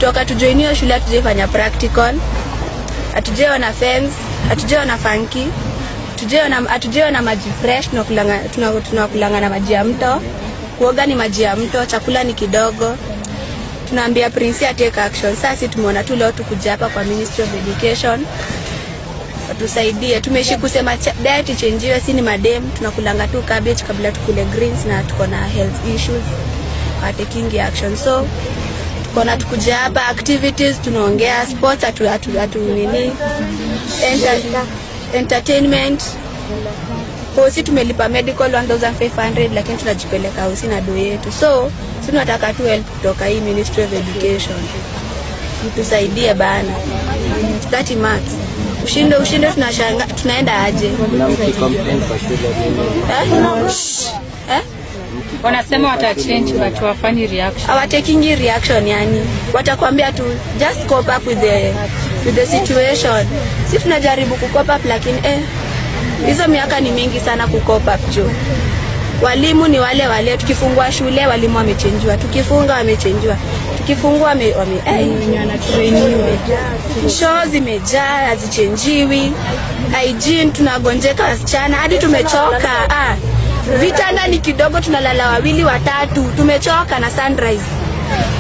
kutoka tujoinio shule tujifanya practical. Atujeo na fence, atujeo na funky. Atujeo na maji fresh, tunakulanga na maji ya mto. Kuoga ni maji ya mto, chakula ni kidogo. Tunaambia Prince take action. Sasa tumeona tu leo tukuja hapa kwa Ministry of Education. Tusaidie. Tumeishi kusema diet change, si ni madem tunakulanga tu cabbage kabla tukule greens na tuko na health issues. Taking action. So tuko tukuja hapa activities, tunaongea sports, nini entertainment. Kwa sisi tumelipa medical 1500 lakini tunajipeleka usi na do yetu. So sisi tunataka tu help kutoka hii Ministry of Education. Tusaidie bana. 30 marks. Ushinde tunashanga tunaenda aje? Wanasema watachange but wafanyi reaction. Hawataking reaction yani. Watakwambia tu just cope up with the situation. Sisi tunajaribu kucope up lakini hizo miaka ni mingi sana kucope up jo. Walimu ni wale tukifungua shule walimu wamechangewa, tukifunga wamechangewa. Tukifungua show zimejaa hazichangewi. Hygiene tunagonjeka wasichana hadi tumechoka. Vitanda ni kidogo tunalala 2 3, tumechoka na sunrise.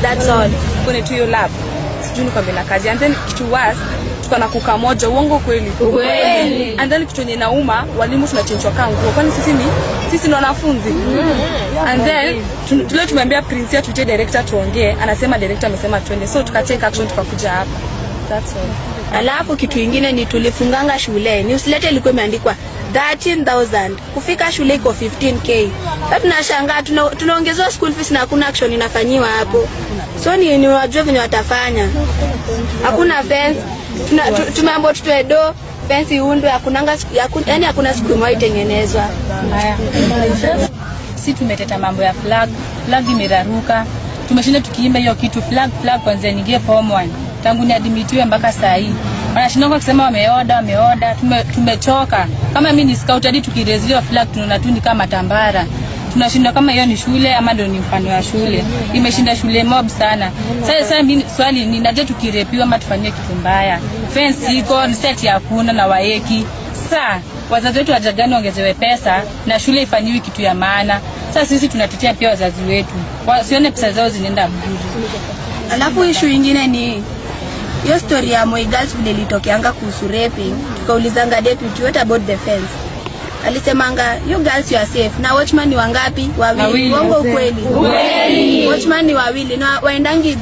That's all. Kwenye tu hiyo lab. Sijui kwa bila kazi. And then kitu was tuko na kuka moja uongo kweli. Kweli. And then kitu yenye nauma walimu tunachenjwa kangu. Kwani sisi ni wanafunzi. And then tulio tumeambia Prince tuite director tuongee, anasema director amesema twende. So tukatake action tukakuja hapa. That's all. Alafu kitu kingine ni tulifunganga shule. Newsletter ilikuwa imeandikwa 13,000. Kufika shule iko 15k. Sasa tunashangaa tunaongezwa school fees na hakuna action inafanyiwa hapo. So ni wajua venye watafanya. Hakuna fence. Tumeambiwa tutoe do, fence iundwe, yani hakuna siku moja itengenezwa. Sisi tumeteta mambo ya flag imeraruka. Tumeshinda tukiimba hiyo kitu flag kwanza nyingie form 1. Tangu ni admitiwe mpaka saa hii. Wanashinda kusema wameoda, tumechoka. Kama mimi ni scout hadi tukireziliwa flag tunaona tu ni kama tambara. Tunashinda kama hiyo ni shule ama ndio ni mfano wa shule. Imeshinda shule mob sana. Sasa mimi swali ni naje tukirepiwa ama tufanyie kitu mbaya. Fence iko, set hakuna na waeki. Sasa wazazi wetu wajagani ongezewe pesa na shule ifanyiwe kitu ya maana. Sasa sisi tunatetea pia wazazi wetu. Wasione pesa zao zinaenda bure. Alafu issue nyingine ni hiyo story ya Moi Girls vile ilitokeanga kuhusu raping. Tukaulizanga deputy what about the fence? Alisemanga you girls you are safe. Na watchman ni wangapi? 2. Uongo kweli? Watchman ni 2 na waendangi